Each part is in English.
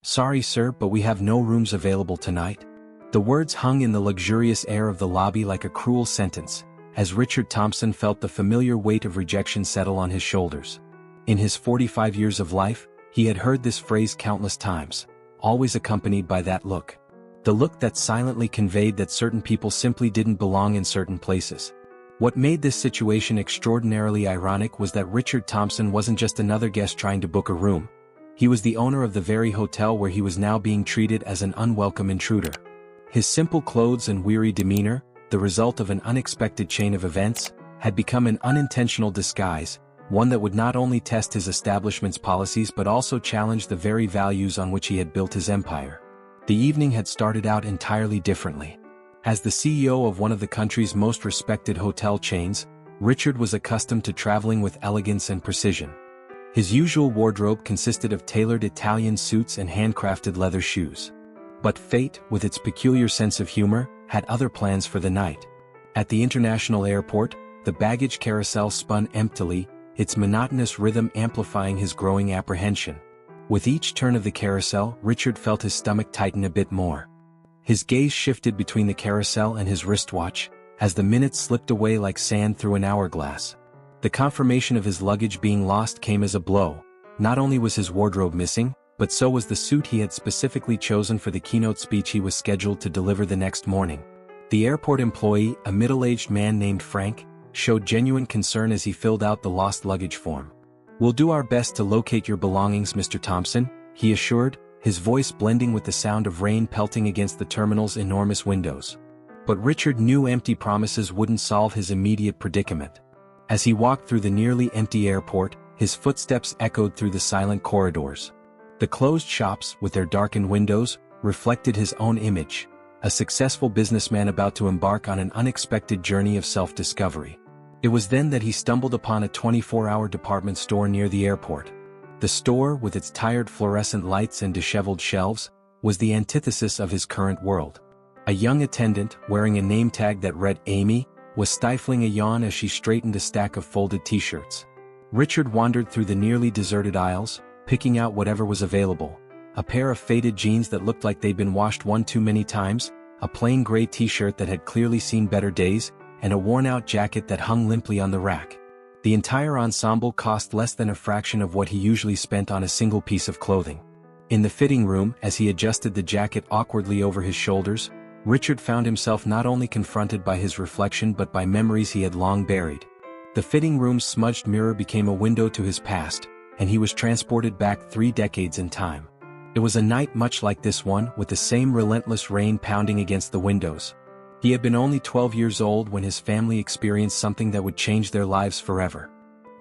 "Sorry sir, but we have no rooms available tonight." The words hung in the luxurious air of the lobby like a cruel sentence, as Richard Thompson felt the familiar weight of rejection settle on his shoulders. In his 45 years of life, he had heard this phrase countless times, always accompanied by that look. The look that silently conveyed that certain people simply didn't belong in certain places. What made this situation extraordinarily ironic was that Richard Thompson wasn't just another guest trying to book a room. He was the owner of the very hotel where he was now being treated as an unwelcome intruder. His simple clothes and weary demeanor, the result of an unexpected chain of events, had become an unintentional disguise, one that would not only test his establishment's policies but also challenge the very values on which he had built his empire. The evening had started out entirely differently. As the CEO of one of the country's most respected hotel chains, Richard was accustomed to traveling with elegance and precision. His usual wardrobe consisted of tailored Italian suits and handcrafted leather shoes. But fate, with its peculiar sense of humor, had other plans for the night. At the international airport, the baggage carousel spun emptily, its monotonous rhythm amplifying his growing apprehension. With each turn of the carousel, Richard felt his stomach tighten a bit more. His gaze shifted between the carousel and his wristwatch, as the minutes slipped away like sand through an hourglass. The confirmation of his luggage being lost came as a blow. Not only was his wardrobe missing, but so was the suit he had specifically chosen for the keynote speech he was scheduled to deliver the next morning. The airport employee, a middle-aged man named Frank, showed genuine concern as he filled out the lost luggage form. "We'll do our best to locate your belongings, Mr. Thompson," he assured, his voice blending with the sound of rain pelting against the terminal's enormous windows. But Richard knew empty promises wouldn't solve his immediate predicament. As he walked through the nearly empty airport, his footsteps echoed through the silent corridors. The closed shops, with their darkened windows, reflected his own image, a successful businessman about to embark on an unexpected journey of self-discovery. It was then that he stumbled upon a 24-hour department store near the airport. The store, with its tired fluorescent lights and disheveled shelves, was the antithesis of his current world. A young attendant, wearing a name tag that read Amy, was stifling a yawn as she straightened a stack of folded t-shirts. Richard wandered through the nearly deserted aisles, picking out whatever was available. A pair of faded jeans that looked like they'd been washed one too many times, a plain gray t-shirt that had clearly seen better days, and a worn-out jacket that hung limply on the rack. The entire ensemble cost less than a fraction of what he usually spent on a single piece of clothing. In the fitting room, as he adjusted the jacket awkwardly over his shoulders, Richard found himself not only confronted by his reflection but by memories he had long buried. The fitting room's smudged mirror became a window to his past, and he was transported back 3 decades in time. It was a night much like this one, with the same relentless rain pounding against the windows. He had been only 12 years old when his family experienced something that would change their lives forever.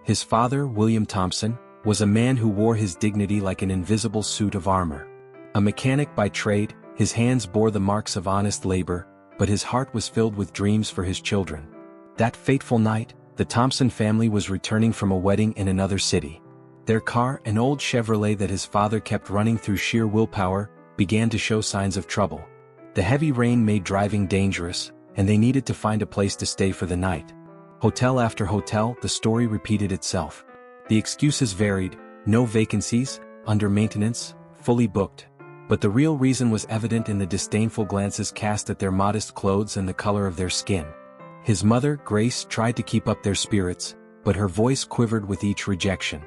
His father, William Thompson, was a man who wore his dignity like an invisible suit of armor. A mechanic by trade, his hands bore the marks of honest labor, but his heart was filled with dreams for his children. That fateful night, the Thompson family was returning from a wedding in another city. Their car, an old Chevrolet that his father kept running through sheer willpower, began to show signs of trouble. The heavy rain made driving dangerous, and they needed to find a place to stay for the night. Hotel after hotel, the story repeated itself. The excuses varied: no vacancies, under maintenance, fully booked. But the real reason was evident in the disdainful glances cast at their modest clothes and the color of their skin. His mother, Grace, tried to keep up their spirits, but her voice quivered with each rejection.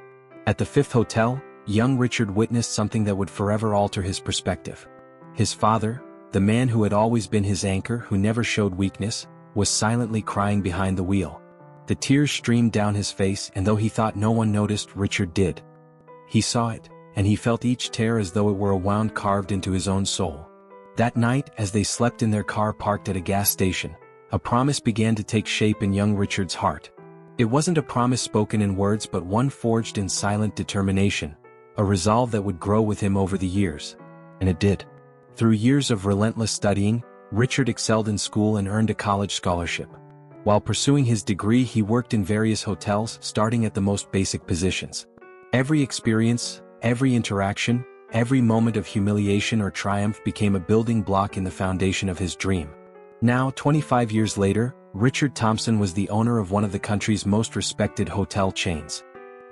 At the 5th hotel, young Richard witnessed something that would forever alter his perspective. His father, the man who had always been his anchor, who never showed weakness, was silently crying behind the wheel. The tears streamed down his face, and though he thought no one noticed, Richard did. He saw it, and he felt each tear as though it were a wound carved into his own soul. That night, as they slept in their car parked at a gas station, a promise began to take shape in young Richard's heart. It wasn't a promise spoken in words but one forged in silent determination, a resolve that would grow with him over the years. And it did. Through years of relentless studying, Richard excelled in school and earned a college scholarship. While pursuing his degree, he worked in various hotels, starting at the most basic positions. Every experience, every interaction, every moment of humiliation or triumph became a building block in the foundation of his dream. Now, 25 years later, Richard Thompson was the owner of one of the country's most respected hotel chains.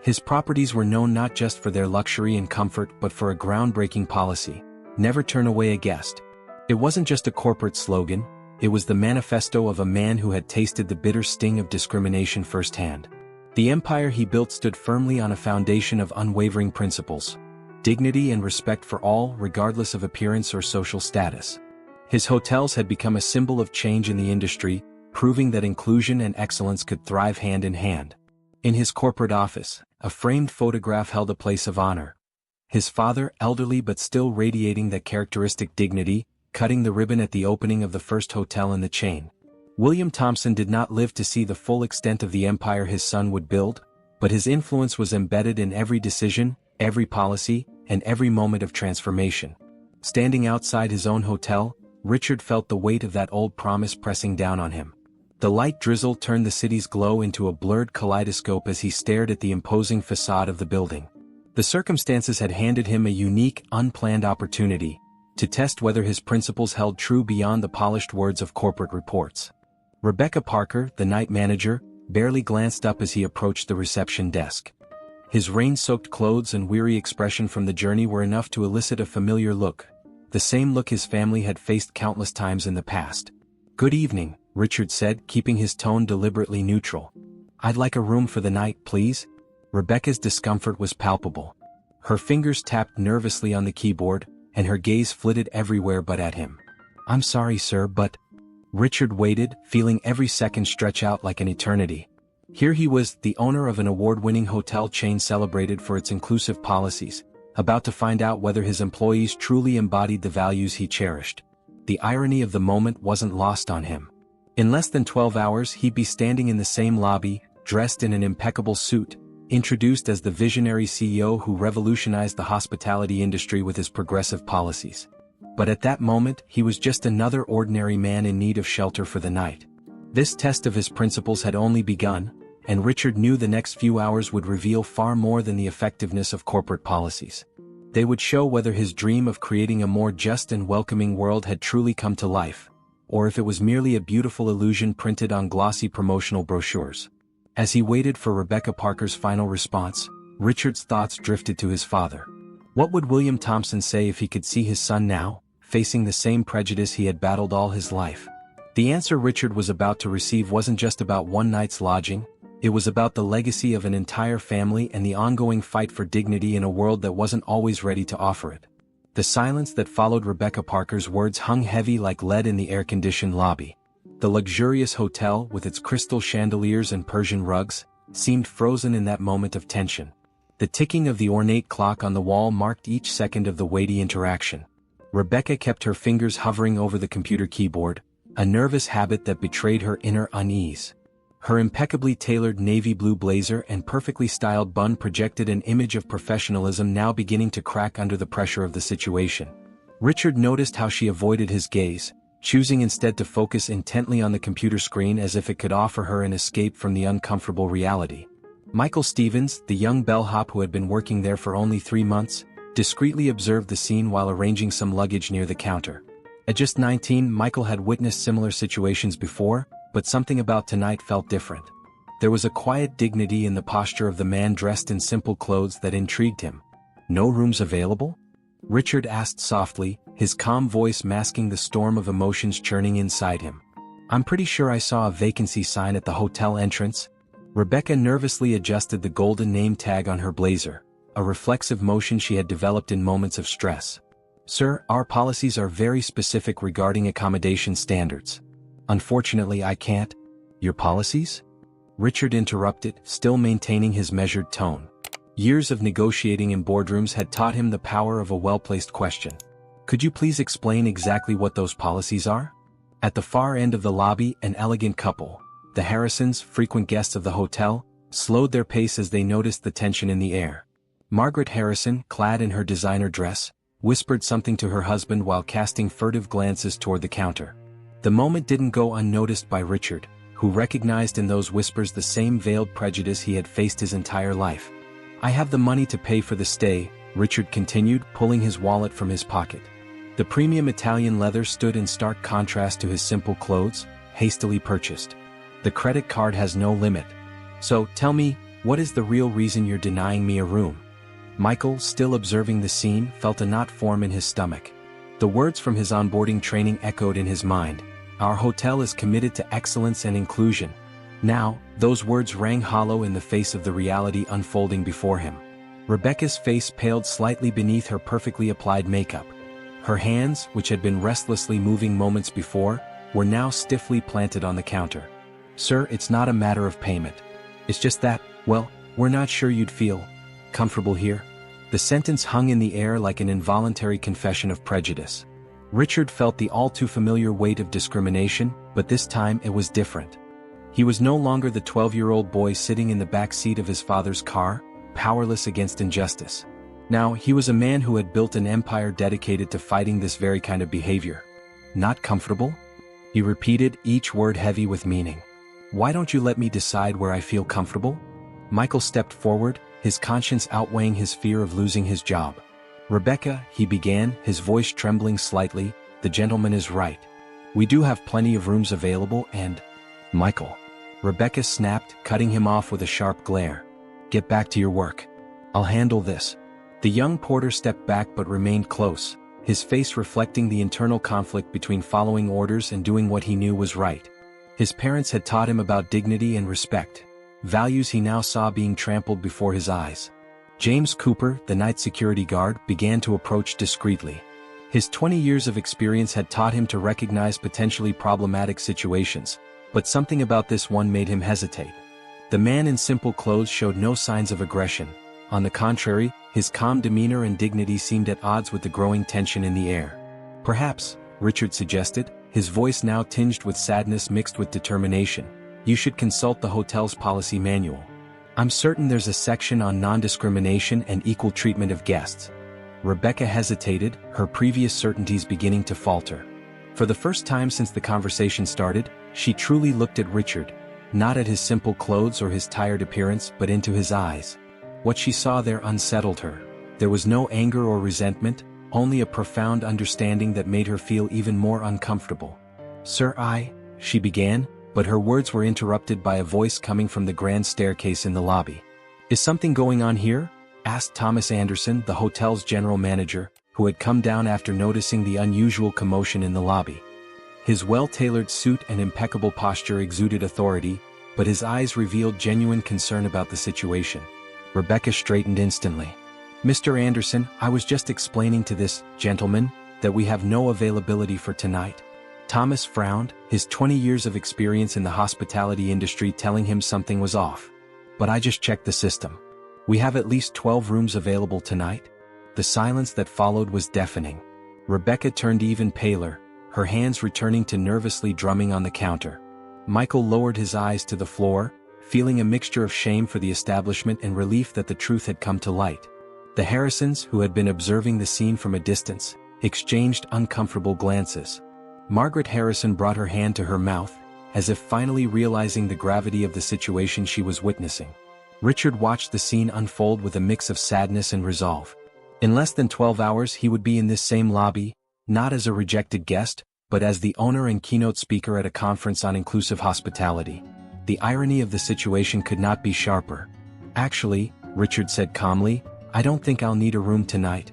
His properties were known not just for their luxury and comfort but for a groundbreaking policy: never turn away a guest. It wasn't just a corporate slogan, it was the manifesto of a man who had tasted the bitter sting of discrimination firsthand. The empire he built stood firmly on a foundation of unwavering principles: dignity and respect for all, regardless of appearance or social status. His hotels had become a symbol of change in the industry, proving that inclusion and excellence could thrive hand in hand. In his corporate office, a framed photograph held a place of honor. His father, elderly but still radiating that characteristic dignity, cutting the ribbon at the opening of the first hotel in the chain. William Thompson did not live to see the full extent of the empire his son would build, but his influence was embedded in every decision, every policy, and every moment of transformation. Standing outside his own hotel, Richard felt the weight of that old promise pressing down on him. The light drizzle turned the city's glow into a blurred kaleidoscope as he stared at the imposing facade of the building. The circumstances had handed him a unique, unplanned opportunity to test whether his principles held true beyond the polished words of corporate reports. Rebecca Parker, the night manager, barely glanced up as he approached the reception desk. His rain-soaked clothes and weary expression from the journey were enough to elicit a familiar look, the same look his family had faced countless times in the past. "Good evening," Richard said, keeping his tone deliberately neutral. "I'd like a room for the night, please." Rebecca's discomfort was palpable. Her fingers tapped nervously on the keyboard, and her gaze flitted everywhere but at him. "I'm sorry, sir, but—" Richard waited, feeling every second stretch out like an eternity. Here he was, the owner of an award-winning hotel chain celebrated for its inclusive policies, about to find out whether his employees truly embodied the values he cherished. The irony of the moment wasn't lost on him. In less than 12 hours he'd be standing in the same lobby, dressed in an impeccable suit, introduced as the visionary CEO who revolutionized the hospitality industry with his progressive policies. But at that moment he was just another ordinary man in need of shelter for the night. This test of his principles had only begun, and Richard knew the next few hours would reveal far more than the effectiveness of corporate policies. They would show whether his dream of creating a more just and welcoming world had truly come to life, or if it was merely a beautiful illusion printed on glossy promotional brochures. As he waited for Rebecca Parker's final response, Richard's thoughts drifted to his father. What would William Thompson say if he could see his son now, facing the same prejudice he had battled all his life? The answer Richard was about to receive wasn't just about one night's lodging, it was about the legacy of an entire family and the ongoing fight for dignity in a world that wasn't always ready to offer it. The silence that followed Rebecca Parker's words hung heavy like lead in the air-conditioned lobby. The luxurious hotel, with its crystal chandeliers and Persian rugs, seemed frozen in that moment of tension. The ticking of the ornate clock on the wall marked each second of the weighty interaction. Rebecca kept her fingers hovering over the computer keyboard, a nervous habit that betrayed her inner unease. Her impeccably tailored navy blue blazer and perfectly styled bun projected an image of professionalism now beginning to crack under the pressure of the situation. Richard noticed how she avoided his gaze, choosing instead to focus intently on the computer screen as if it could offer her an escape from the uncomfortable reality. Michael Stevens, the young bellhop who had been working there for only 3 months, discreetly observed the scene while arranging some luggage near the counter. At just 19, Michael had witnessed similar situations before, but something about tonight felt different. There was a quiet dignity in the posture of the man dressed in simple clothes that intrigued him. "No rooms available?" Richard asked softly, his calm voice masking the storm of emotions churning inside him. "I'm pretty sure I saw a vacancy sign at the hotel entrance." Rebecca nervously adjusted the golden name tag on her blazer, a reflexive motion she had developed in moments of stress. "Sir, our policies are very specific regarding accommodation standards. Unfortunately, I can't." "Your policies?" Richard interrupted, still maintaining his measured tone. Years of negotiating in boardrooms had taught him the power of a well-placed question. "Could you please explain exactly what those policies are?" At the far end of the lobby, an elegant couple, the Harrisons, frequent guests of the hotel, slowed their pace as they noticed the tension in the air. Margaret Harrison, clad in her designer dress, whispered something to her husband while casting furtive glances toward the counter. The moment didn't go unnoticed by Richard, who recognized in those whispers the same veiled prejudice he had faced his entire life. "I have the money to pay for the stay," Richard continued, pulling his wallet from his pocket. The premium Italian leather stood in stark contrast to his simple clothes, hastily purchased. "The credit card has no limit. So, tell me, What is the real reason you're denying me a room? Michael, still observing the scene, felt a knot form in his stomach. The words from his onboarding training echoed in his mind. Our hotel is committed to excellence and inclusion. Now, those words rang hollow in the face of the reality unfolding before him. Rebecca's face paled slightly beneath her perfectly applied makeup. Her hands, which had been restlessly moving moments before, were now stiffly planted on the counter. Sir, it's not a matter of payment. It's just that, well, we're not sure you'd feel comfortable here. The sentence hung in the air like an involuntary confession of prejudice. Richard felt the all-too-familiar weight of discrimination, but this time it was different. He was no longer the 12-year-old boy sitting in the back seat of his father's car, powerless against injustice. Now, he was a man who had built an empire dedicated to fighting this very kind of behavior. Not comfortable? He repeated, each word heavy with meaning. Why don't you let me decide where I feel comfortable? Michael stepped forward, his conscience outweighing his fear of losing his job. Rebecca, he began, his voice trembling slightly, the gentleman is right. We do have plenty of rooms available and… Michael. Rebecca snapped, cutting him off with a sharp glare. Get back to your work. I'll handle this. The young porter stepped back but remained close, his face reflecting the internal conflict between following orders and doing what he knew was right. His parents had taught him about dignity and respect, values he now saw being trampled before his eyes. James Cooper, the night security guard, began to approach discreetly. His 20 years of experience had taught him to recognize potentially problematic situations, but something about this one made him hesitate. The man in simple clothes showed no signs of aggression. On the contrary, his calm demeanor and dignity seemed at odds with the growing tension in the air. Perhaps, Richard suggested, his voice now tinged with sadness mixed with determination, you should consult the hotel's policy manual. I'm certain there's a section on non-discrimination and equal treatment of guests. Rebecca hesitated, her previous certainties beginning to falter. For the first time since the conversation started, she truly looked at Richard, not at his simple clothes or his tired appearance but into his eyes. What she saw there unsettled her. There was no anger or resentment, only a profound understanding that made her feel even more uncomfortable. Sir, she began, but her words were interrupted by a voice coming from the grand staircase in the lobby. Is something going on here? Asked Thomas Anderson, the hotel's general manager, who had come down after noticing the unusual commotion in the lobby. His well-tailored suit and impeccable posture exuded authority, but his eyes revealed genuine concern about the situation. Rebecca straightened instantly. Mr. Anderson, I was just explaining to this gentleman that we have no availability for tonight. Thomas frowned, his 20 years of experience in the hospitality industry telling him something was off. But I just checked the system. We have at least 12 rooms available tonight. The silence that followed was deafening. Rebecca turned even paler, her hands returning to nervously drumming on the counter. Michael lowered his eyes to the floor, feeling a mixture of shame for the establishment and relief that the truth had come to light. The Harrisons, who had been observing the scene from a distance, exchanged uncomfortable glances. Margaret Harrison brought her hand to her mouth, as if finally realizing the gravity of the situation she was witnessing. Richard watched the scene unfold with a mix of sadness and resolve. In less than 12 hours he would be in this same lobby, not as a rejected guest, but as the owner and keynote speaker at a conference on inclusive hospitality. The irony of the situation could not be sharper. Actually, Richard said calmly, I don't think I'll need a room tonight.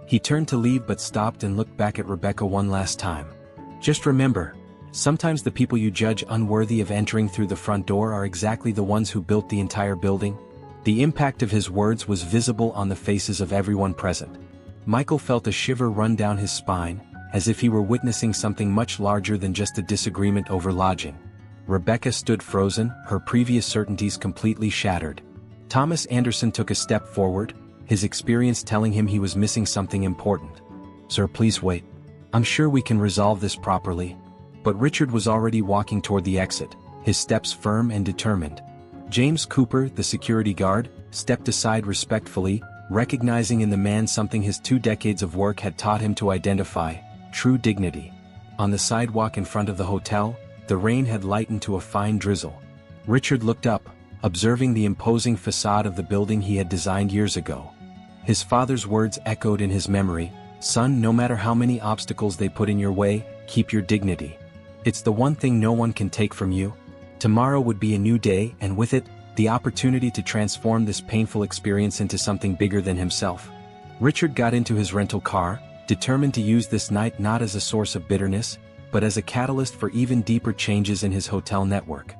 He turned to leave but stopped and looked back at Rebecca one last time. Just remember, sometimes the people you judge unworthy of entering through the front door are exactly the ones who built the entire building. The impact of his words was visible on the faces of everyone present. Michael felt a shiver run down his spine, as if he were witnessing something much larger than just a disagreement over lodging. Rebecca stood frozen, her previous certainties completely shattered. Thomas Anderson took a step forward, his experience telling him he was missing something important. Sir, please wait. I'm sure we can resolve this properly. But Richard was already walking toward the exit, his steps firm and determined. James Cooper, the security guard, stepped aside respectfully, recognizing in the man something his 2 decades of work had taught him to identify: true dignity. On the sidewalk in front of the hotel, the rain had lightened to a fine drizzle. Richard looked up, observing the imposing facade of the building he had designed years ago. His father's words echoed in his memory, "Son, no matter how many obstacles they put in your way, keep your dignity. It's the one thing no one can take from you." Tomorrow would be a new day, and with it, the opportunity to transform this painful experience into something bigger than himself. Richard got into his rental car, determined to use this night not as a source of bitterness, but as a catalyst for even deeper changes in his hotel network.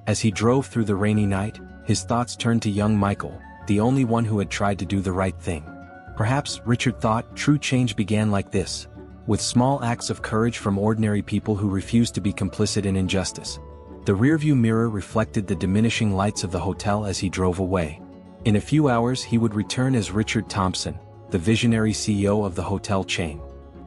As he drove through the rainy night, his thoughts turned to young Michael, the only one who had tried to do the right thing. Perhaps, Richard thought, true change began like this, with small acts of courage from ordinary people who refused to be complicit in injustice. The rearview mirror reflected the diminishing lights of the hotel as he drove away. In a few hours he would return as Richard Thompson, the visionary CEO of the hotel chain.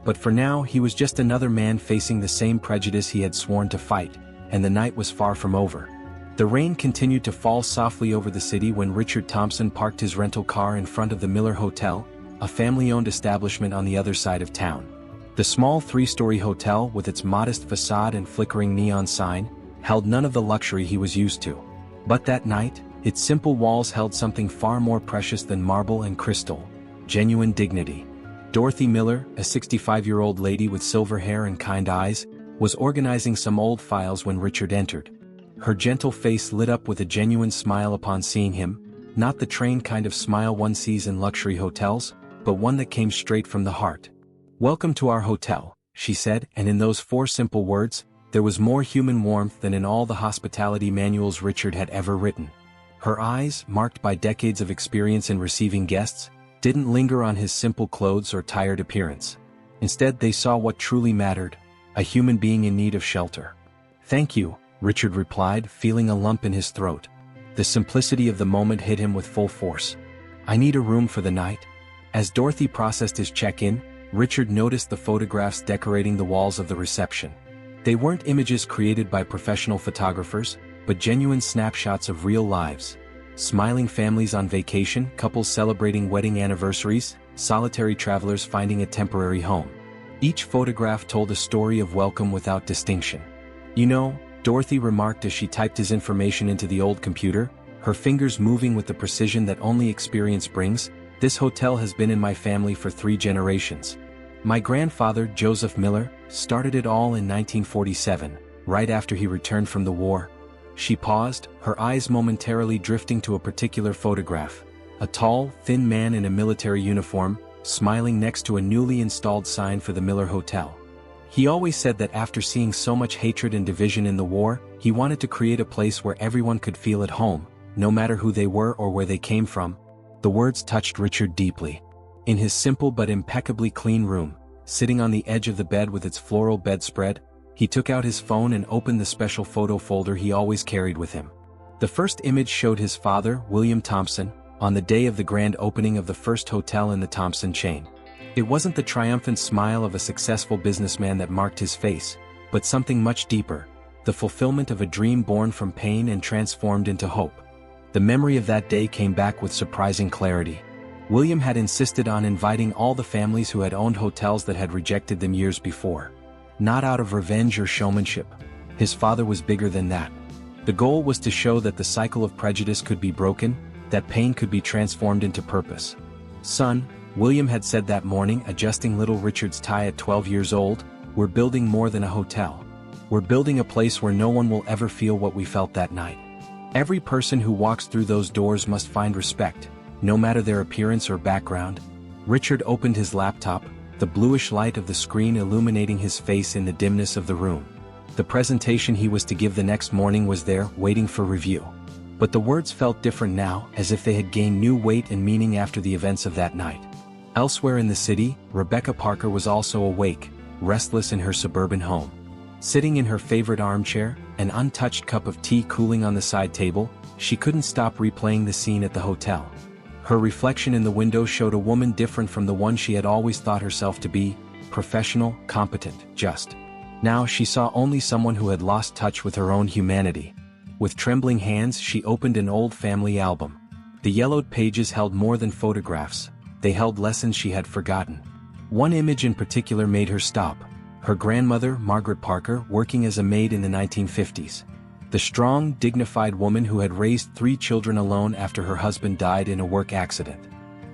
But for now he was just another man facing the same prejudice he had sworn to fight, and the night was far from over. The rain continued to fall softly over the city when Richard Thompson parked his rental car in front of the Miller Hotel, a family-owned establishment on the other side of town. The small three-story hotel with its modest facade and flickering neon sign held none of the luxury he was used to. But that night, its simple walls held something far more precious than marble and crystal: genuine dignity. Dorothy Miller, a 65-year-old lady with silver hair and kind eyes, was organizing some old files when Richard entered. Her gentle face lit up with a genuine smile upon seeing him, not the trained kind of smile one sees in luxury hotels, but one that came straight from the heart. "Welcome to our hotel," she said, and in those 4 simple words, there was more human warmth than in all the hospitality manuals Richard had ever written. Her eyes, marked by decades of experience in receiving guests, didn't linger on his simple clothes or tired appearance. Instead, they saw what truly mattered: a human being in need of shelter. "Thank you," Richard replied, feeling a lump in his throat. The simplicity of the moment hit him with full force. "I need a room for the night." As Dorothy processed his check-in, Richard noticed the photographs decorating the walls of the reception. They weren't images created by professional photographers, but genuine snapshots of real lives. Smiling families on vacation, couples celebrating wedding anniversaries, solitary travelers finding a temporary home. Each photograph told a story of welcome without distinction. "You know," Dorothy remarked as she typed his information into the old computer, her fingers moving with the precision that only experience brings, "this hotel has been in my family for 3 generations. My grandfather, Joseph Miller, started it all in 1947, right after he returned from the war." She paused, her eyes momentarily drifting to a particular photograph: a tall, thin man in a military uniform, smiling next to a newly installed sign for the Miller Hotel. He always said that after seeing so much hatred and division in the war, he wanted to create a place where everyone could feel at home, no matter who they were or where they came from. The words touched Richard deeply. In his simple but impeccably clean room, sitting on the edge of the bed with its floral bedspread, he took out his phone and opened the special photo folder he always carried with him. The first image showed his father, William Thompson, on the day of the grand opening of the first hotel in the Thompson chain. It wasn't the triumphant smile of a successful businessman that marked his face, but something much deeper: the fulfillment of a dream born from pain and transformed into hope. The memory of that day came back with surprising clarity. William had insisted on inviting all the families who had owned hotels that had rejected them years before. Not out of revenge or showmanship. His father was bigger than that. The goal was to show that the cycle of prejudice could be broken, that pain could be transformed into purpose. "Son," William had said that morning, adjusting little Richard's tie at 12 years old, "we're building more than a hotel. We're building a place where no one will ever feel what we felt that night. Every person who walks through those doors must find respect, no matter their appearance or background." Richard opened his laptop, the bluish light of the screen illuminating his face in the dimness of the room. The presentation he was to give the next morning was there, waiting for review. But the words felt different now, as if they had gained new weight and meaning after the events of that night. Elsewhere in the city, Rebecca Parker was also awake, restless in her suburban home. Sitting in her favorite armchair, an untouched cup of tea cooling on the side table, she couldn't stop replaying the scene at the hotel. Her reflection in the window showed a woman different from the one she had always thought herself to be: professional, competent, just. Now she saw only someone who had lost touch with her own humanity. With trembling hands she opened an old family album. The yellowed pages held more than photographs, they held lessons she had forgotten. One image in particular made her stop: her grandmother, Margaret Parker, working as a maid in the 1950s. The strong, dignified woman who had raised 3 children alone after her husband died in a work accident.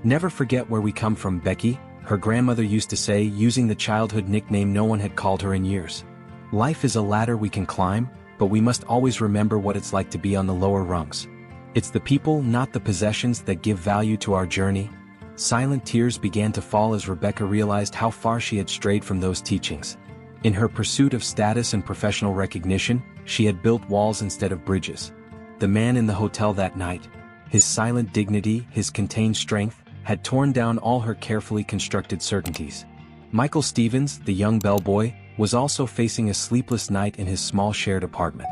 "Never forget where we come from, Becky," her grandmother used to say, using the childhood nickname no one had called her in years. "Life is a ladder we can climb, but we must always remember what it's like to be on the lower rungs." It's the people, not the possessions, that give value to our journey. Silent tears began to fall as Rebecca realized how far she had strayed from those teachings. In her pursuit of status and professional recognition, she had built walls instead of bridges. The man in the hotel that night, his silent dignity, his contained strength, had torn down all her carefully constructed certainties. Michael Stevens, the young bellboy, was also facing a sleepless night in his small shared apartment.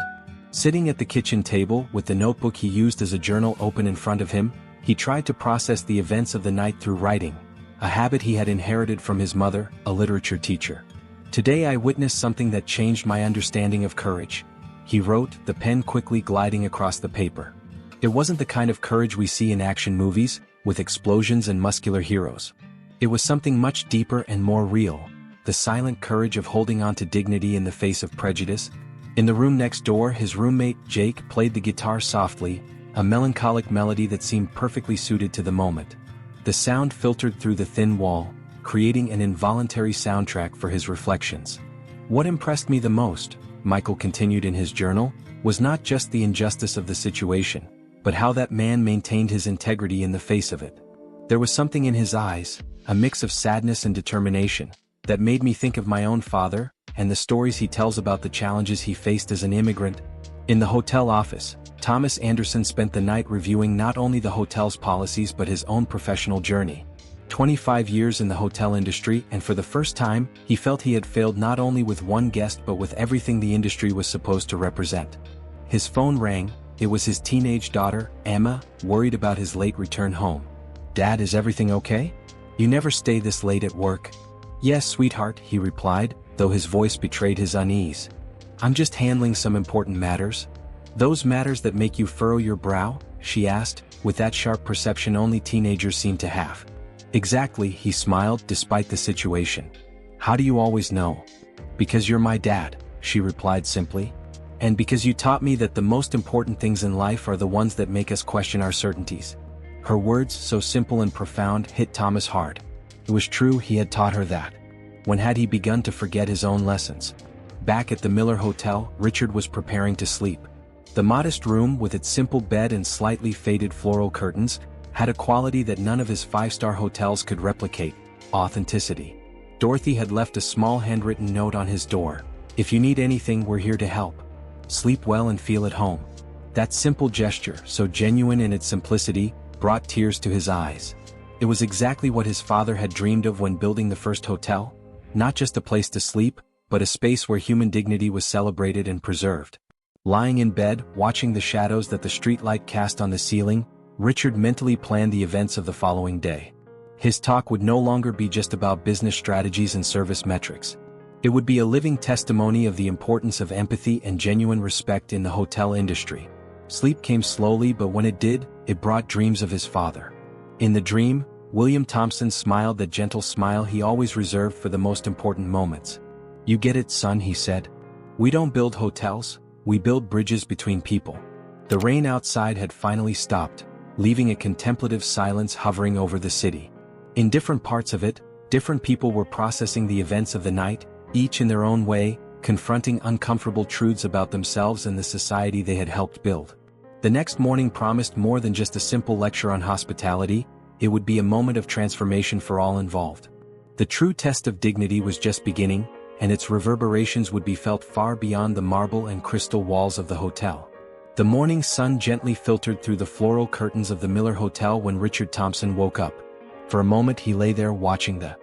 Sitting at the kitchen table with the notebook he used as a journal open in front of him, he tried to process the events of the night through writing, a habit he had inherited from his mother, a literature teacher. "Today I witnessed something that changed my understanding of courage," he wrote, the pen quickly gliding across the paper. It wasn't the kind of courage we see in action movies, with explosions and muscular heroes. It was something much deeper and more real, the silent courage of holding on to dignity in the face of prejudice. In the room next door, his roommate, Jake, played the guitar softly, a melancholic melody that seemed perfectly suited to the moment. The sound filtered through the thin wall, creating an involuntary soundtrack for his reflections. "What impressed me the most," Michael continued in his journal, "was not just the injustice of the situation, but how that man maintained his integrity in the face of it. There was something in his eyes, a mix of sadness and determination, that made me think of my own father, and the stories he tells about the challenges he faced as an immigrant." In the hotel office, Thomas Anderson spent the night reviewing not only the hotel's policies but his own professional journey. 25 years in the hotel industry, and for the first time, he felt he had failed not only with one guest but with everything the industry was supposed to represent. His phone rang. It was his teenage daughter, Emma, worried about his late return home. "Dad, is everything okay? You never stay this late at work." "Yes, sweetheart," he replied, though his voice betrayed his unease. "I'm just handling some important matters." "Those matters that make you furrow your brow?" she asked, with that sharp perception only teenagers seem to have. "Exactly," he smiled, despite the situation. "How do you always know?" "Because you're my dad," she replied simply. "And because you taught me that the most important things in life are the ones that make us question our certainties." Her words, so simple and profound, hit Thomas hard. It was true, he had taught her that. When had he begun to forget his own lessons? Back at the Miller Hotel, Richard was preparing to sleep. The modest room, with its simple bed and slightly faded floral curtains, had a quality that none of his five-star hotels could replicate: authenticity. Dorothy had left a small handwritten note on his door: "If you need anything, we're here to help. Sleep well and feel at home." That simple gesture, so genuine in its simplicity, brought tears to his eyes. It was exactly what his father had dreamed of when building the first hotel. Not just a place to sleep, but a space where human dignity was celebrated and preserved. Lying in bed, watching the shadows that the streetlight cast on the ceiling, Richard mentally planned the events of the following day. His talk would no longer be just about business strategies and service metrics. It would be a living testimony of the importance of empathy and genuine respect in the hotel industry. Sleep came slowly, but when it did, it brought dreams of his father. In the dream, William Thompson smiled, that gentle smile he always reserved for the most important moments. "You get it, son," he said. "We don't build hotels, we build bridges between people." The rain outside had finally stopped, leaving a contemplative silence hovering over the city. In different parts of it, different people were processing the events of the night, each in their own way, confronting uncomfortable truths about themselves and the society they had helped build. The next morning promised more than just a simple lecture on hospitality. It would be a moment of transformation for all involved. The true test of dignity was just beginning, and its reverberations would be felt far beyond the marble and crystal walls of the hotel. The morning sun gently filtered through the floral curtains of the Miller Hotel when Richard Thompson woke up. For a moment he lay there watching the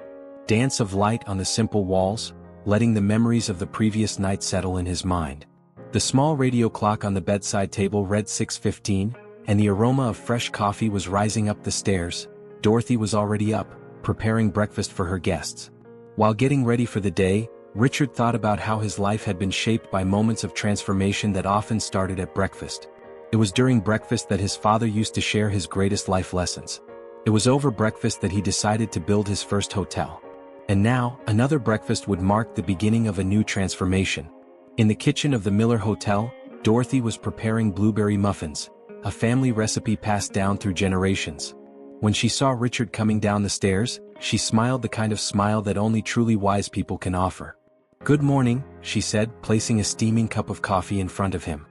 dance of light on the simple walls, letting the memories of the previous night settle in his mind. The small radio clock on the bedside table read 6:15, and the aroma of fresh coffee was rising up the stairs. Dorothy was already up, preparing breakfast for her guests. While getting ready for the day, Richard thought about how his life had been shaped by moments of transformation that often started at breakfast. It was during breakfast that his father used to share his greatest life lessons. It was over breakfast that he decided to build his first hotel. And now, another breakfast would mark the beginning of a new transformation. In the kitchen of the Miller Hotel, Dorothy was preparing blueberry muffins, a family recipe passed down through generations. When she saw Richard coming down the stairs, she smiled, the kind of smile that only truly wise people can offer. "Good morning," she said, placing a steaming cup of coffee in front of him.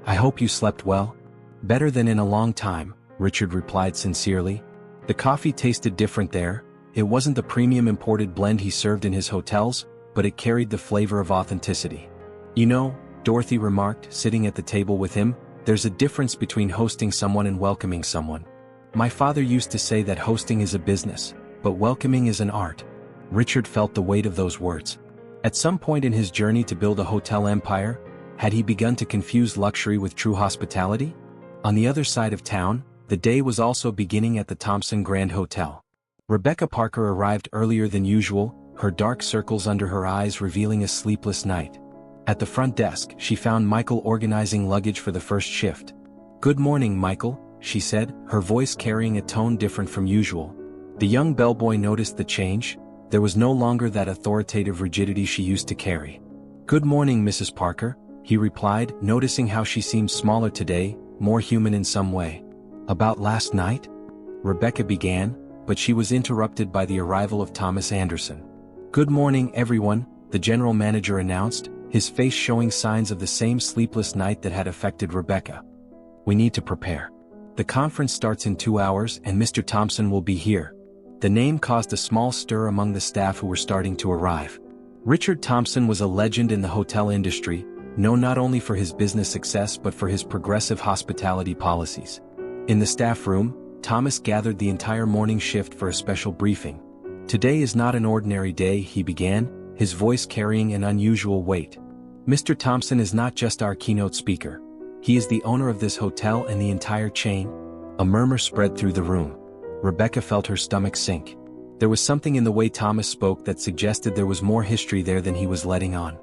"I hope you slept well." Better than in a long time, Richard replied sincerely. The coffee tasted different there. It wasn't the premium imported blend he served in his hotels, but it carried the flavor of authenticity. You know, Dorothy remarked, sitting at the table with him, there's a difference between hosting someone and welcoming someone. My father used to say that hosting is a business, but welcoming is an art. Richard felt the weight of those words. At some point in his journey to build a hotel empire, had he begun to confuse luxury with true hospitality? On the other side of town, the day was also beginning at the Thompson Grand Hotel. Rebecca Parker arrived earlier than usual, her dark circles under her eyes revealing a sleepless night. At the front desk, she found Michael organizing luggage for the first shift. "Good morning, Michael," she said, her voice carrying a tone different from usual. The young bellboy noticed the change. There was no longer that authoritative rigidity she used to carry. "Good morning, Mrs. Parker," he replied, noticing how she seemed smaller today, more human in some way. "About last night?" Rebecca began, but she was interrupted by the arrival of Thomas Anderson. "Good morning, everyone," the general manager announced, his face showing signs of the same sleepless night that had affected Rebecca. "We need to prepare. The conference starts in 2 hours and Mr. Thompson will be here." The name caused a small stir among the staff who were starting to arrive. Richard Thompson was a legend in the hotel industry, known not only for his business success but for his progressive hospitality policies. In the staff room, Thomas gathered the entire morning shift for a special briefing. "Today is not an ordinary day," he began, his voice carrying an unusual weight. "Mr. Thompson is not just our keynote speaker. He is the owner of this hotel and the entire chain." A murmur spread through the room. Rebecca felt her stomach sink. There was something in the way Thomas spoke that suggested there was more history there than he was letting on.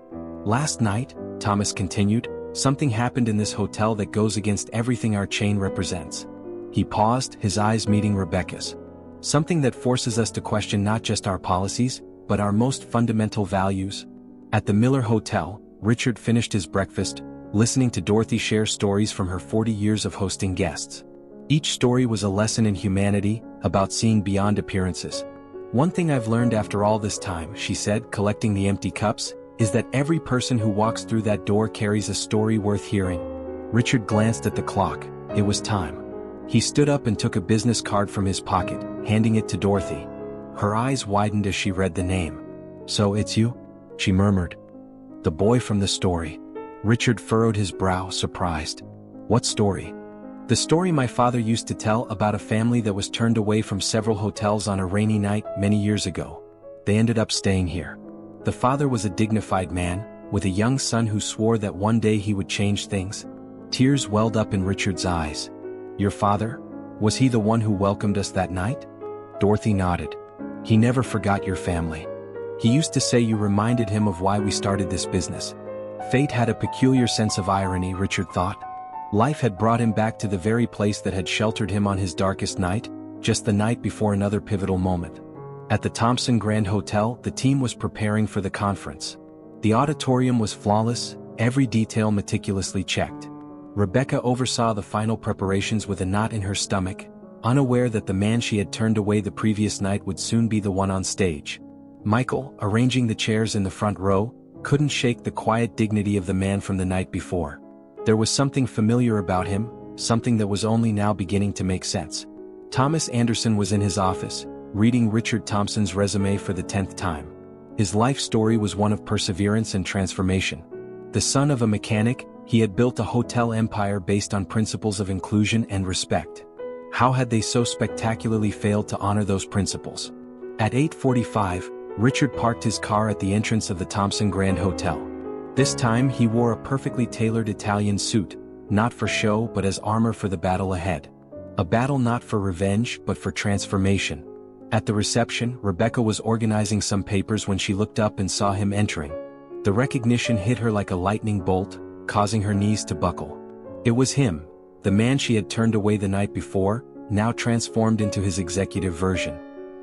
"Last night," Thomas continued, "something happened in this hotel that goes against everything our chain represents." He paused, his eyes meeting Rebecca's. "Something that forces us to question not just our policies, but our most fundamental values." At the Miller Hotel, Richard finished his breakfast, listening to Dorothy share stories from her 40 years of hosting guests. Each story was a lesson in humanity, about seeing beyond appearances. "One thing I've learned after all this time," she said, collecting the empty cups, "is that every person who walks through that door carries a story worth hearing." Richard glanced at the clock. It was time. He stood up and took a business card from his pocket, handing it to Dorothy. Her eyes widened as she read the name. "So it's you?" she murmured. "The boy from the story." Richard furrowed his brow, surprised. "What story?" "The story my father used to tell about a family that was turned away from several hotels on a rainy night many years ago. They ended up staying here. The father was a dignified man, with a young son who swore that one day he would change things." Tears welled up in Richard's eyes. "Your father? Was he the one who welcomed us that night?" Dorothy nodded. "He never forgot your family. He used to say you reminded him of why we started this business." Fate had a peculiar sense of irony, Richard thought. Life had brought him back to the very place that had sheltered him on his darkest night, just the night before another pivotal moment. At the Thompson Grand Hotel, the team was preparing for the conference. The auditorium was flawless, every detail meticulously checked. Rebecca oversaw the final preparations with a knot in her stomach, unaware that the man she had turned away the previous night would soon be the one on stage. Michael, arranging the chairs in the front row, couldn't shake the quiet dignity of the man from the night before. There was something familiar about him, something that was only now beginning to make sense. Thomas Anderson was in his office, reading Richard Thompson's resume for the 10th time. His life story was one of perseverance and transformation. The son of a mechanic, he had built a hotel empire based on principles of inclusion and respect. How had they so spectacularly failed to honor those principles? At 8:45, Richard parked his car at the entrance of the Thompson Grand Hotel. This time he wore a perfectly tailored Italian suit, not for show but as armor for the battle ahead. A battle not for revenge but for transformation. At the reception, Rebecca was organizing some papers when she looked up and saw him entering. The recognition hit her like a lightning bolt, causing her knees to buckle. It was him, the man she had turned away the night before, now transformed into his executive version.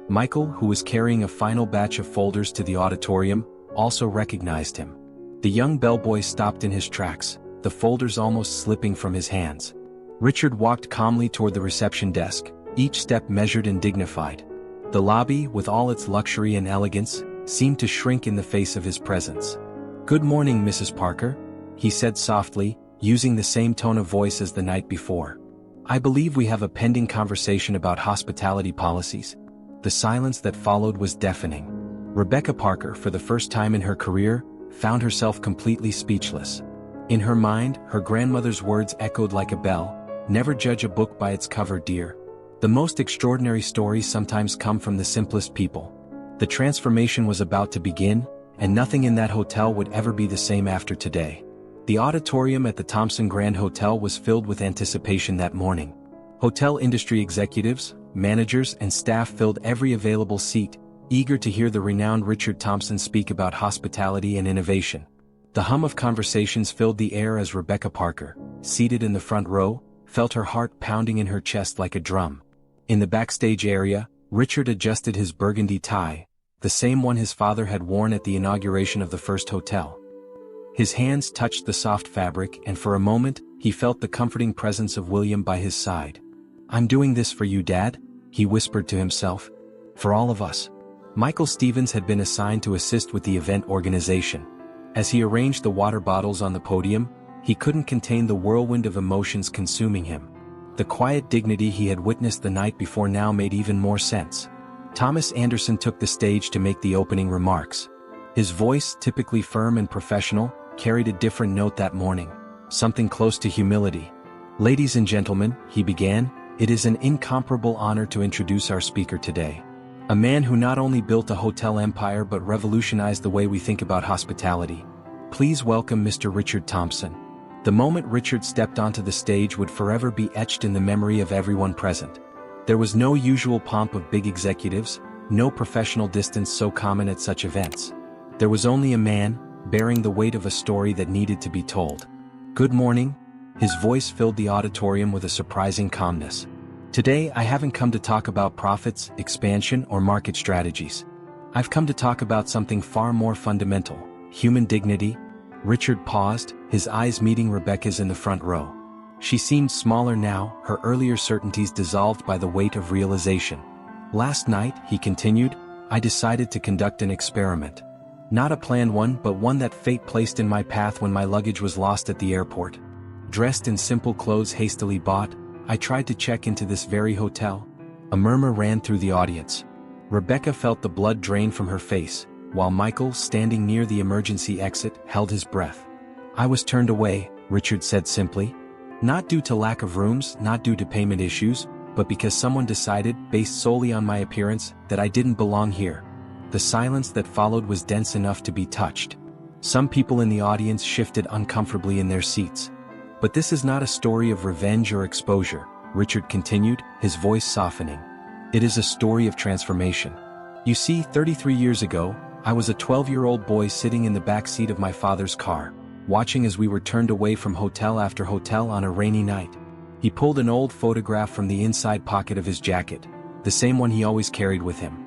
Michael, who was carrying a final batch of folders to the auditorium, also recognized him. The young bellboy stopped in his tracks, the folders almost slipping from his hands. Richard walked calmly toward the reception desk, each step measured and dignified. The lobby, with all its luxury and elegance, seemed to shrink in the face of his presence. "Good morning, Mrs. Parker," he said softly, using the same tone of voice as the night before. I believe we have a pending conversation about hospitality policies." The silence that followed was deafening. Rebecca Parker, for the first time in her career, found herself completely speechless. In her mind, her grandmother's words echoed like a bell, "Never judge a book by its cover, dear." The most extraordinary stories sometimes come from the simplest people. The transformation was about to begin, and nothing in that hotel would ever be the same after today. The auditorium at the Thompson Grand Hotel was filled with anticipation that morning. Hotel industry executives, managers, and staff filled every available seat, eager to hear the renowned Richard Thompson speak about hospitality and innovation. The hum of conversations filled the air as Rebecca Parker, seated in the front row, felt her heart pounding in her chest like a drum. In the backstage area, Richard adjusted his burgundy tie, the same one his father had worn at the inauguration of the first hotel. His hands touched the soft fabric, and for a moment, he felt the comforting presence of William by his side. "I'm doing this for you, Dad," he whispered to himself. "For all of us." Michael Stevens had been assigned to assist with the event organization. As he arranged the water bottles on the podium, he couldn't contain the whirlwind of emotions consuming him. The quiet dignity he had witnessed the night before now made even more sense. Thomas Anderson took the stage to make the opening remarks. His voice, typically firm and professional, carried a different note that morning, something close to humility. "Ladies and gentlemen," he began, "it is an incomparable honor to introduce our speaker today. A man who not only built a hotel empire but revolutionized the way we think about hospitality. Please welcome Mr. Richard Thompson." The moment Richard stepped onto the stage would forever be etched in the memory of everyone present. There was no usual pomp of big executives, no professional distance so common at such events. There was only a man, bearing the weight of a story that needed to be told. "Good morning." His voice filled the auditorium with a surprising calmness. "Today I haven't come to talk about profits, expansion, or market strategies. I've come to talk about something far more fundamental: human dignity." Richard paused, his eyes meeting Rebecca's in the front row. She seemed smaller now, her earlier certainties dissolved by the weight of realization. "Last night," he continued, "I decided to conduct an experiment. Not a planned one, but one that fate placed in my path when my luggage was lost at the airport. Dressed in simple clothes hastily bought, I tried to check into this very hotel." A murmur ran through the audience. Rebecca felt the blood drain from her face, while Michael, standing near the emergency exit, held his breath. "I was turned away," Richard said simply. "Not due to lack of rooms, not due to payment issues, but because someone decided, based solely on my appearance, that I didn't belong here." The silence that followed was dense enough to be touched. Some people in the audience shifted uncomfortably in their seats. "But this is not a story of revenge or exposure," Richard continued, his voice softening. "It is a story of transformation. You see, 33 years ago, I was a 12-year-old boy sitting in the back seat of my father's car, watching as we were turned away from hotel after hotel on a rainy night. He pulled an old photograph from the inside pocket of his jacket, the same one he always carried with him.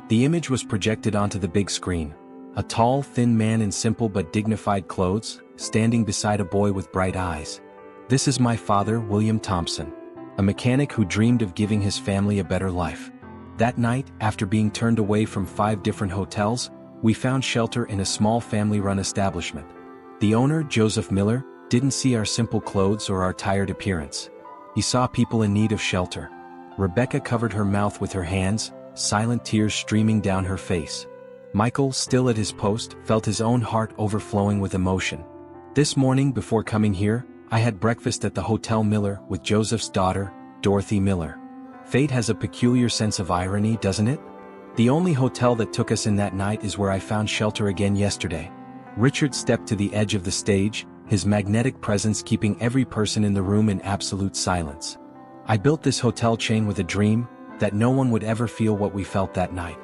The image was projected onto the big screen. A tall, thin man in simple but dignified clothes, standing beside a boy with bright eyes. This is my father, William Thompson, a mechanic who dreamed of giving his family a better life. That night, after being turned away from 5 different hotels, we found shelter in a small family-run establishment. The owner, Joseph Miller, didn't see our simple clothes or our tired appearance. He saw people in need of shelter." Rebecca covered her mouth with her hands, silent tears streaming down her face. Michael, still at his post, felt his own heart overflowing with emotion. "This morning before coming here, I had breakfast at the Hotel Miller with Joseph's daughter, Dorothy Miller. Fate has a peculiar sense of irony, doesn't it? The only hotel that took us in that night is where I found shelter again yesterday." Richard stepped to the edge of the stage, his magnetic presence keeping every person in the room in absolute silence. "I built this hotel chain with a dream, that no one would ever feel what we felt that night.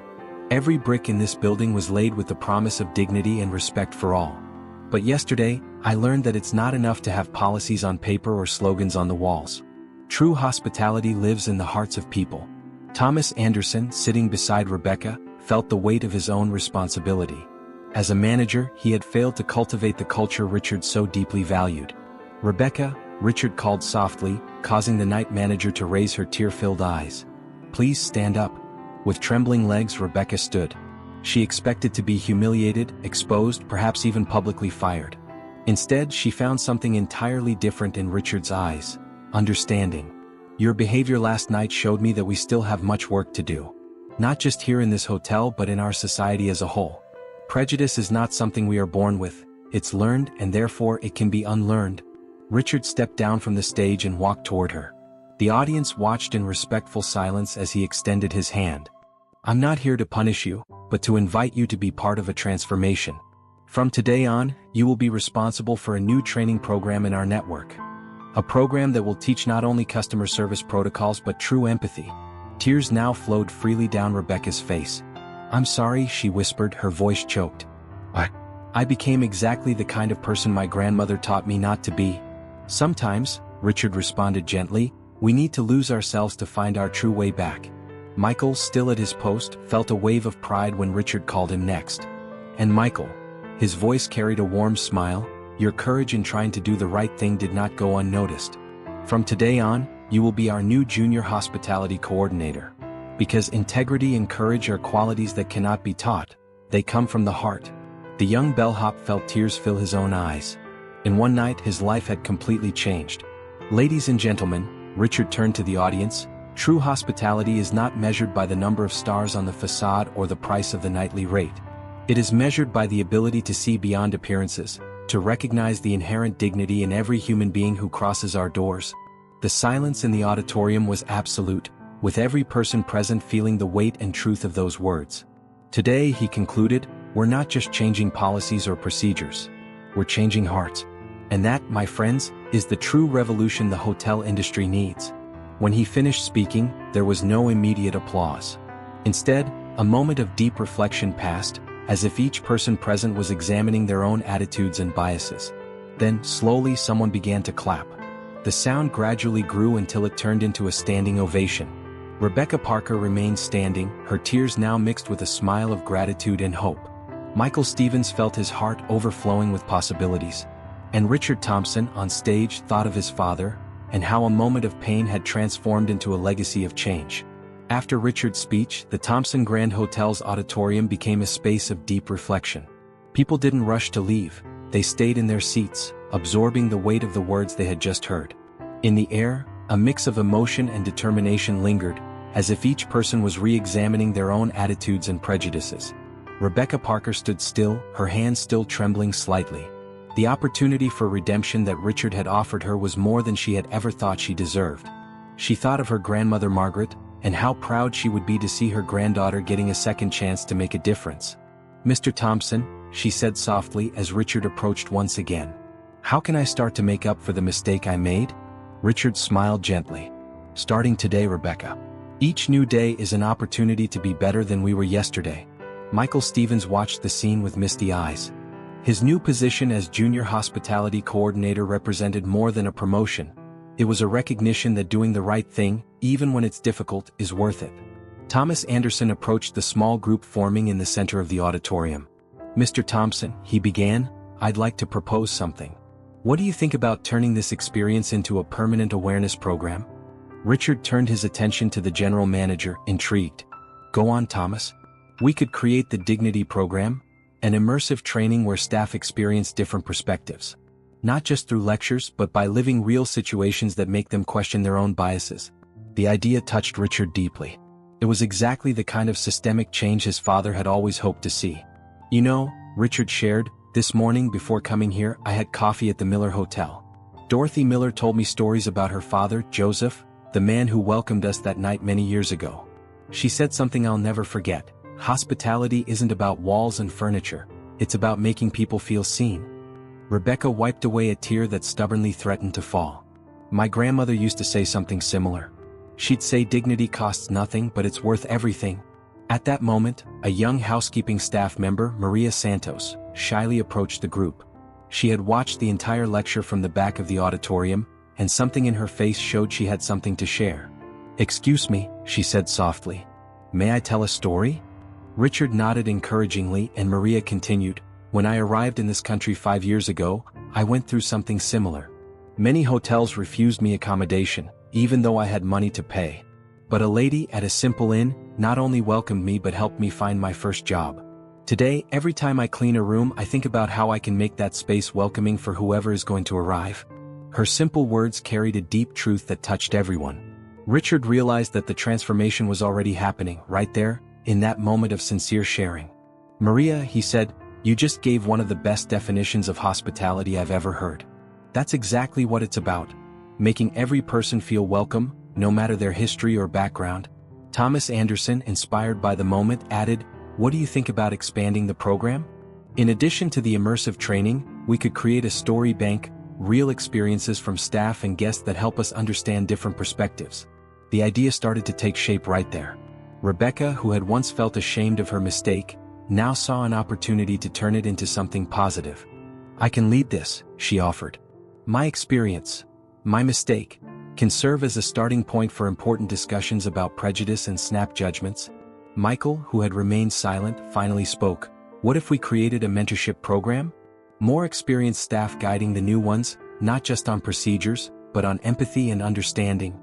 Every brick in this building was laid with the promise of dignity and respect for all. But yesterday, I learned that it's not enough to have policies on paper or slogans on the walls. True hospitality lives in the hearts of people." Thomas Anderson, sitting beside Rebecca, felt the weight of his own responsibility. As a manager, he had failed to cultivate the culture Richard so deeply valued. "Rebecca," Richard called softly, causing the night manager to raise her tear-filled eyes. "Please stand up." With trembling legs, Rebecca stood. She expected to be humiliated, exposed, perhaps even publicly fired. Instead, she found something entirely different in Richard's eyes: understanding. Your behavior last night showed me that we still have much work to do. Not just here in this hotel but in our society as a whole. Prejudice is not something we are born with, it's learned and therefore it can be unlearned. Richard stepped down from the stage and walked toward her. The audience watched in respectful silence as he extended his hand. I'm not here to punish you, but to invite you to be part of a transformation. From today on, you will be responsible for a new training program in our network. A program that will teach not only customer service protocols but true empathy. Tears now flowed freely down Rebecca's face. I'm sorry, she whispered, her voice choked. I became exactly the kind of person my grandmother taught me not to be. Sometimes, Richard responded gently, we need to lose ourselves to find our true way back. Michael, still at his post, felt a wave of pride when Richard called him next. And Michael, his voice carried a warm smile, your courage in trying to do the right thing did not go unnoticed. From today on, you will be our new junior hospitality coordinator. Because integrity and courage are qualities that cannot be taught, they come from the heart. The young bellhop felt tears fill his own eyes. In one night his life had completely changed. Ladies and gentlemen, Richard turned to the audience, true hospitality is not measured by the number of stars on the facade or the price of the nightly rate. It is measured by the ability to see beyond appearances, to recognize the inherent dignity in every human being who crosses our doors. The silence in the auditorium was absolute, with every person present feeling the weight and truth of those words. Today, he concluded, we're not just changing policies or procedures. We're changing hearts. And that, my friends, is the true revolution the hotel industry needs. When he finished speaking, there was no immediate applause. Instead, a moment of deep reflection passed, as if each person present was examining their own attitudes and biases. Then, slowly someone began to clap. The sound gradually grew until it turned into a standing ovation. Rebecca Parker remained standing, her tears now mixed with a smile of gratitude and hope. Michael Stevens felt his heart overflowing with possibilities. And Richard Thompson, on stage, thought of his father, and how a moment of pain had transformed into a legacy of change. After Richard's speech, the Thompson Grand Hotel's auditorium became a space of deep reflection. People didn't rush to leave, they stayed in their seats, absorbing the weight of the words they had just heard. In the air, a mix of emotion and determination lingered, as if each person was re-examining their own attitudes and prejudices. Rebecca Parker stood still, her hands still trembling slightly. The opportunity for redemption that Richard had offered her was more than she had ever thought she deserved. She thought of her grandmother Margaret, and how proud she would be to see her granddaughter getting a second chance to make a difference. Mr. Thompson, she said softly as Richard approached once again. How can I start to make up for the mistake I made? Richard smiled gently. Starting today, Rebecca. Each new day is an opportunity to be better than we were yesterday. Michael Stevens watched the scene with misty eyes. His new position as junior hospitality coordinator represented more than a promotion. It was a recognition that doing the right thing, even when it's difficult, is worth it. Thomas Anderson approached the small group forming in the center of the auditorium. Mr. Thompson, he began, I'd like to propose something. What do you think about turning this experience into a permanent awareness program? Richard turned his attention to the general manager, intrigued. Go on, Thomas. We could create the Dignity Program, an immersive training where staff experience different perspectives. Not just through lectures but by living real situations that make them question their own biases. The idea touched Richard deeply. It was exactly the kind of systemic change his father had always hoped to see. You know, Richard shared, this morning before coming here I had coffee at the Miller Hotel. Dorothy Miller told me stories about her father, Joseph, the man who welcomed us that night many years ago. She said something I'll never forget. Hospitality isn't about walls and furniture, it's about making people feel seen. Rebecca wiped away a tear that stubbornly threatened to fall. My grandmother used to say something similar. She'd say dignity costs nothing but it's worth everything. At that moment, a young housekeeping staff member, Maria Santos, shyly approached the group. She had watched the entire lecture from the back of the auditorium, and something in her face showed she had something to share. Excuse me, she said softly. May I tell a story? Richard nodded encouragingly and Maria continued, when I arrived in this country 5 years ago, I went through something similar. Many hotels refused me accommodation, even though I had money to pay. But a lady at a simple inn not only welcomed me but helped me find my first job. Today, every time I clean a room I think about how I can make that space welcoming for whoever is going to arrive. Her simple words carried a deep truth that touched everyone. Richard realized that the transformation was already happening, right there, in that moment of sincere sharing. "Maria," he said, "you just gave one of the best definitions of hospitality I've ever heard. That's exactly what it's about. Making every person feel welcome, no matter their history or background." Thomas Anderson, inspired by the moment, added, "What do you think about expanding the program? In addition to the immersive training, we could create a story bank, real experiences from staff and guests that help us understand different perspectives." The idea started to take shape right there. Rebecca, who had once felt ashamed of her mistake, now saw an opportunity to turn it into something positive. "I can lead this," she offered. "My experience, my mistake, can serve as a starting point for important discussions about prejudice and snap judgments." Michael, who had remained silent, finally spoke. "What if we created a mentorship program? More experienced staff guiding the new ones, not just on procedures, but on empathy and understanding."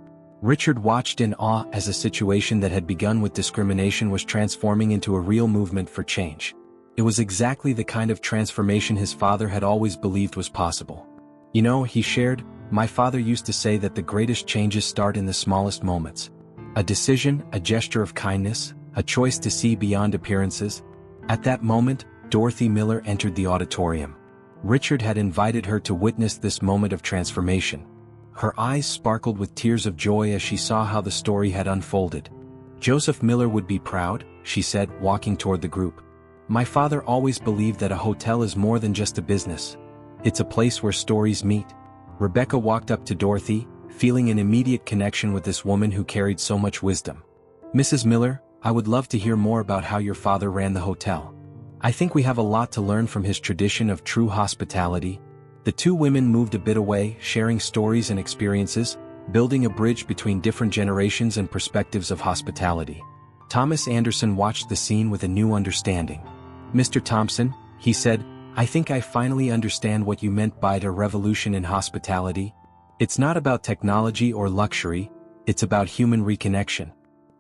Richard watched in awe as a situation that had begun with discrimination was transforming into a real movement for change. It was exactly the kind of transformation his father had always believed was possible. "You know," he shared, "my father used to say that the greatest changes start in the smallest moments. A decision, a gesture of kindness, a choice to see beyond appearances." At that moment, Dorothy Miller entered the auditorium. Richard had invited her to witness this moment of transformation. Her eyes sparkled with tears of joy as she saw how the story had unfolded. "Joseph Miller would be proud," she said, walking toward the group. "My father always believed that a hotel is more than just a business. It's a place where stories meet." Rebecca walked up to Dorothy, feeling an immediate connection with this woman who carried so much wisdom. "Mrs. Miller, I would love to hear more about how your father ran the hotel. I think we have a lot to learn from his tradition of true hospitality." The two women moved a bit away, sharing stories and experiences, building a bridge between different generations and perspectives of hospitality. Thomas Anderson watched the scene with a new understanding. "Mr. Thompson," he said, "I think I finally understand what you meant by a revolution in hospitality. It's not about technology or luxury, it's about human reconnection."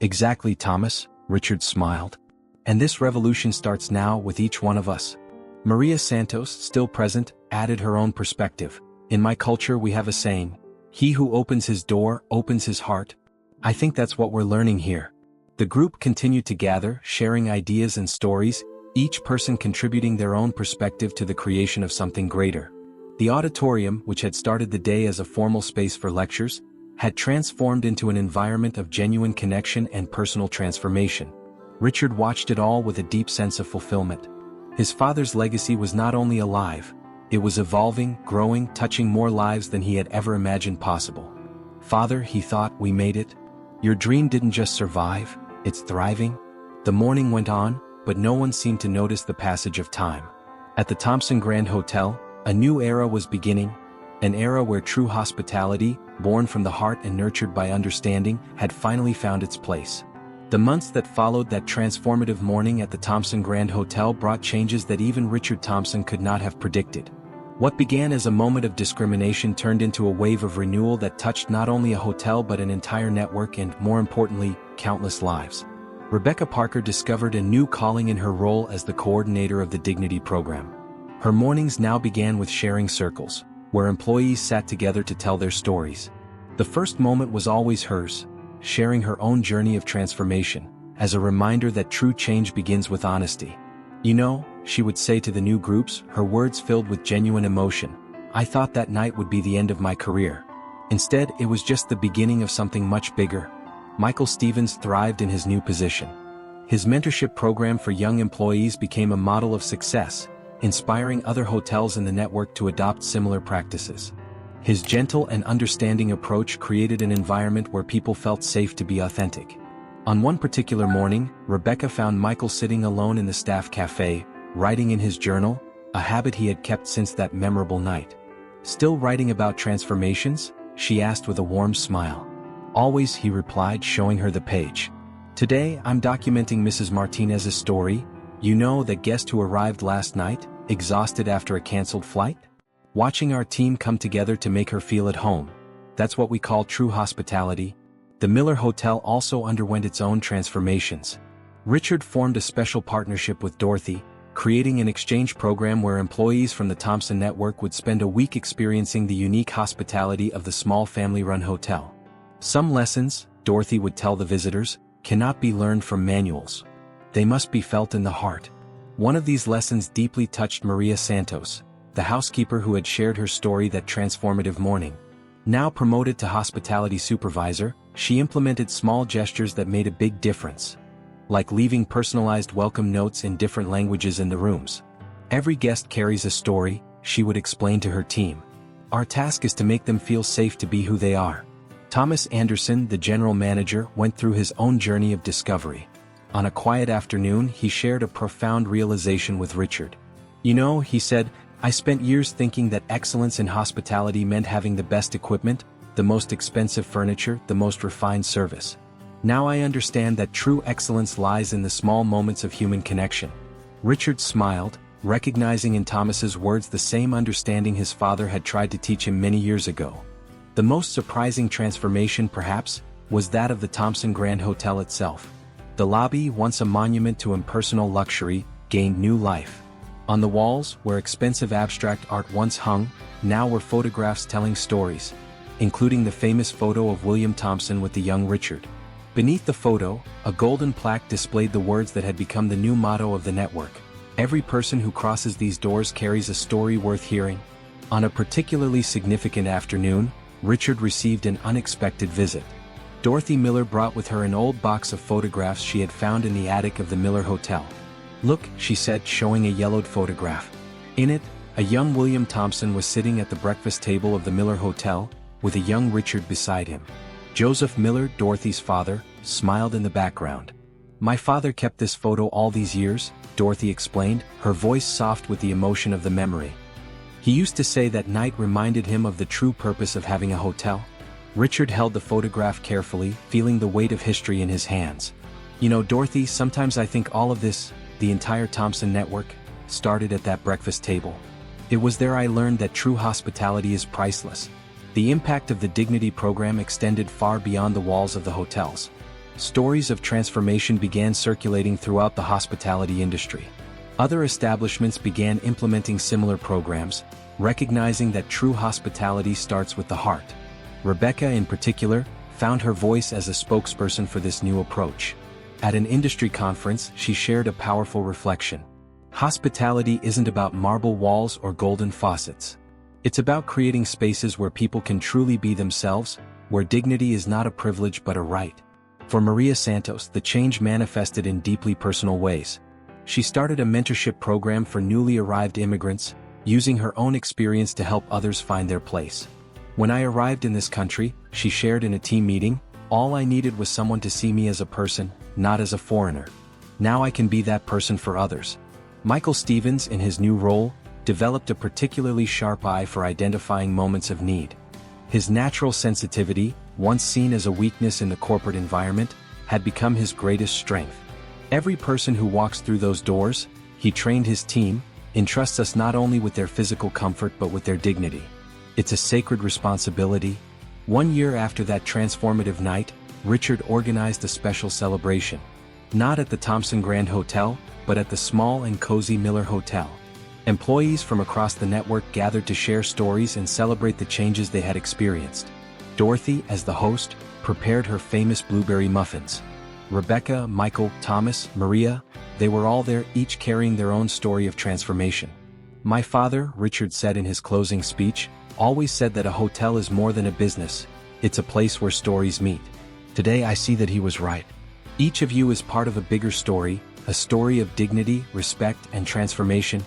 "Exactly, Thomas," Richard smiled. "And this revolution starts now with each one of us." Maria Santos, still present, added her own perspective. "In my culture we have a saying, 'He who opens his door, opens his heart.' I think that's what we're learning here." The group continued to gather, sharing ideas and stories, each person contributing their own perspective to the creation of something greater. The auditorium, which had started the day as a formal space for lectures, had transformed into an environment of genuine connection and personal transformation. Richard watched it all with a deep sense of fulfillment. His father's legacy was not only alive, it was evolving, growing, touching more lives than he had ever imagined possible. "Father," he thought, "we made it. Your dream didn't just survive, it's thriving." The morning went on, but no one seemed to notice the passage of time. At the Thompson Grand Hotel, a new era was beginning, an era where true hospitality, born from the heart and nurtured by understanding, had finally found its place. The months that followed that transformative morning at the Thompson Grand Hotel brought changes that even Richard Thompson could not have predicted. What began as a moment of discrimination turned into a wave of renewal that touched not only a hotel but an entire network and, more importantly, countless lives. Rebecca Parker discovered a new calling in her role as the coordinator of the Dignity Program. Her mornings now began with sharing circles, where employees sat together to tell their stories. The first moment was always hers, sharing her own journey of transformation, as a reminder that true change begins with honesty. "You know," she would say to the new groups, her words filled with genuine emotion, "I thought that night would be the end of my career. Instead, it was just the beginning of something much bigger." Michael Stevens thrived in his new position. His mentorship program for young employees became a model of success, inspiring other hotels in the network to adopt similar practices. His gentle and understanding approach created an environment where people felt safe to be authentic. On one particular morning, Rebecca found Michael sitting alone in the staff cafe, writing in his journal, a habit he had kept since that memorable night. "Still writing about transformations?" she asked with a warm smile. "Always," he replied, showing her the page. "Today, I'm documenting Mrs. Martinez's story. You know, that guest who arrived last night, exhausted after a canceled flight? Watching our team come together to make her feel at home. That's what we call true hospitality." The Miller Hotel also underwent its own transformations. Richard formed a special partnership with Dorothy, creating an exchange program where employees from the Thompson Network would spend a week experiencing the unique hospitality of the small family-run hotel. Some lessons, Dorothy would tell the visitors, cannot be learned from manuals. They must be felt in the heart. One of these lessons deeply touched Maria Santos, the housekeeper who had shared her story that transformative morning. Now promoted to hospitality supervisor, she implemented small gestures that made a big difference. Like leaving personalized welcome notes in different languages in the rooms. Every guest carries a story, she would explain to her team. Our task is to make them feel safe to be who they are. Thomas Anderson, the general manager, went through his own journey of discovery. On a quiet afternoon, he shared a profound realization with Richard. You know, he said, I spent years thinking that excellence in hospitality meant having the best equipment, the most expensive furniture, the most refined service. Now I understand that true excellence lies in the small moments of human connection. Richard smiled, recognizing in Thomas's words the same understanding his father had tried to teach him many years ago. The most surprising transformation, perhaps, was that of the Thompson Grand Hotel itself. The lobby, once a monument to impersonal luxury, gained new life. On the walls, where expensive abstract art once hung, now were photographs telling stories, including the famous photo of William Thompson with the young Richard. Beneath the photo, a golden plaque displayed the words that had become the new motto of the network. Every person who crosses these doors carries a story worth hearing. On a particularly significant afternoon, Richard received an unexpected visit. Dorothy Miller brought with her an old box of photographs she had found in the attic of the Miller Hotel. Look, she said, showing a yellowed photograph. In it, a young William Thompson was sitting at the breakfast table of the Miller Hotel, with a young Richard beside him. Joseph Miller, Dorothy's father, smiled in the background. My father kept this photo all these years, Dorothy explained, her voice soft with the emotion of the memory. He used to say that night reminded him of the true purpose of having a hotel. Richard held the photograph carefully, feeling the weight of history in his hands. You know, Dorothy, sometimes I think all of this, the entire Thompson network, started at that breakfast table. It was there I learned that true hospitality is priceless. The impact of the Dignity program extended far beyond the walls of the hotels. Stories of transformation began circulating throughout the hospitality industry. Other establishments began implementing similar programs, recognizing that true hospitality starts with the heart. Rebecca, in particular, found her voice as a spokesperson for this new approach. At an industry conference, she shared a powerful reflection. Hospitality isn't about marble walls or golden faucets. It's about creating spaces where people can truly be themselves, where dignity is not a privilege but a right. For Maria Santos, the change manifested in deeply personal ways. She started a mentorship program for newly arrived immigrants, using her own experience to help others find their place. When I arrived in this country, she shared in a team meeting, all I needed was someone to see me as a person, not as a foreigner. Now I can be that person for others. Michael Stevens, in his new role, developed a particularly sharp eye for identifying moments of need. His natural sensitivity, once seen as a weakness in the corporate environment, had become his greatest strength. Every person who walks through those doors, he trained his team, entrusts us not only with their physical comfort but with their dignity. It's a sacred responsibility. 1 year after that transformative night, Richard organized a special celebration. Not at the Thompson Grand Hotel, but at the small and cozy Miller Hotel. Employees from across the network gathered to share stories and celebrate the changes they had experienced. Dorothy, as the host, prepared her famous blueberry muffins. Rebecca, Michael, Thomas, Maria, they were all there, each carrying their own story of transformation. My father, Richard said in his closing speech, always said that a hotel is more than a business, it's a place where stories meet. Today I see that he was right. Each of you is part of a bigger story, a story of dignity, respect, and transformation.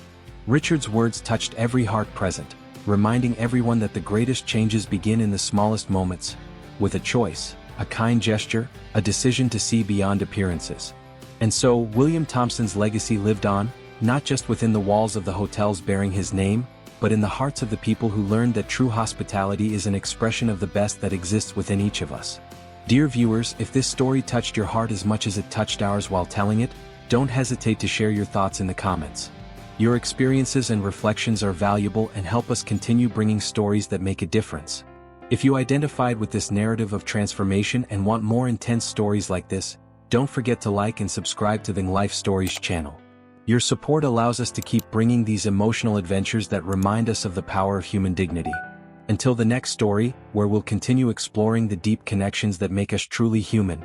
Richard's words touched every heart present, reminding everyone that the greatest changes begin in the smallest moments, with a choice, a kind gesture, a decision to see beyond appearances. And so, William Thompson's legacy lived on, not just within the walls of the hotels bearing his name, but in the hearts of the people who learned that true hospitality is an expression of the best that exists within each of us. Dear viewers, if this story touched your heart as much as it touched ours while telling it, don't hesitate to share your thoughts in the comments. Your experiences and reflections are valuable and help us continue bringing stories that make a difference. If you identified with this narrative of transformation and want more intense stories like this, don't forget to like and subscribe to the Life Stories channel. Your support allows us to keep bringing these emotional adventures that remind us of the power of human dignity. Until the next story, where we'll continue exploring the deep connections that make us truly human.